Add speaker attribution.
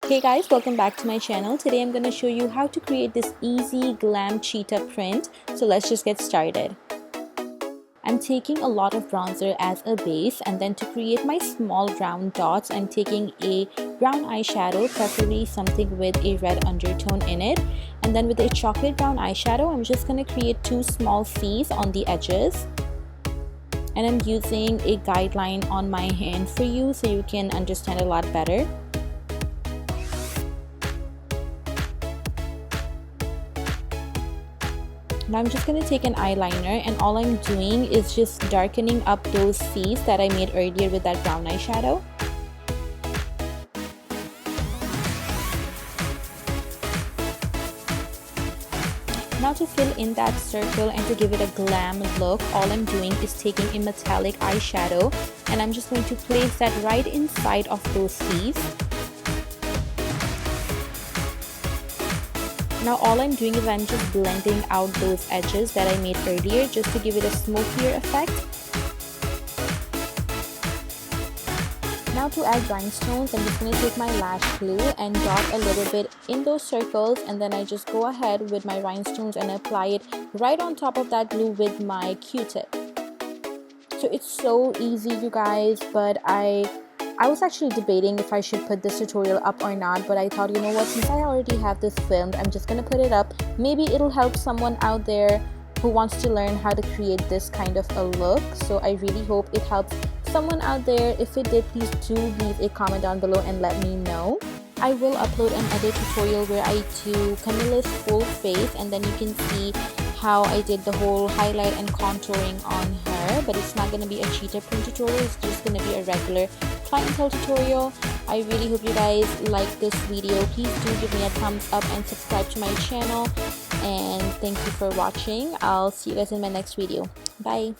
Speaker 1: Hey guys, welcome back to my channel. Today I'm going to show you how to create this easy glam cheetah print. So let's just get started. I'm taking a lot of bronzer as a base, and then to create my small round dots, I'm taking a brown eyeshadow, preferably something with a red undertone in it. And then with a chocolate brown eyeshadow, I'm just going to create two small C's on the edges. And I'm using a guideline on my hand for you so you can understand a lot better. Now I'm just going to take an eyeliner, and all I'm doing is just darkening up those C's that I made earlier with that brown eyeshadow. Now to fill in that circle and to give it a glam look, all I'm doing is taking a metallic eyeshadow, and I'm just going to place that right inside of those C's. Now all I'm doing is I'm just blending out those edges that I made earlier just to give it a smokier effect. Now to add rhinestones, I'm just going to take my lash glue and dot a little bit in those circles, and then I just go ahead with my rhinestones and apply it right on top of that glue with my Q-tip. So it's so easy, you guys, but I was actually debating if I should put this tutorial up or not, but I thought, you know what, since I already have this filmed, I'm just gonna put it up. Maybe it'll help someone out there who wants to learn how to create this kind of a look. So I really hope it helps someone out there. If it did, please do leave a comment down below and let me know. I will upload another tutorial where I do Camilla's full face, and then you can see how I did the whole highlight and contouring on her, but it's not going to be a cheetah print tutorial. It's just going to be a regular clientele tutorial. I really hope you guys like this video. Please do give me a thumbs up and subscribe to my channel, and thank you for watching. I'll see you guys in my next video. Bye.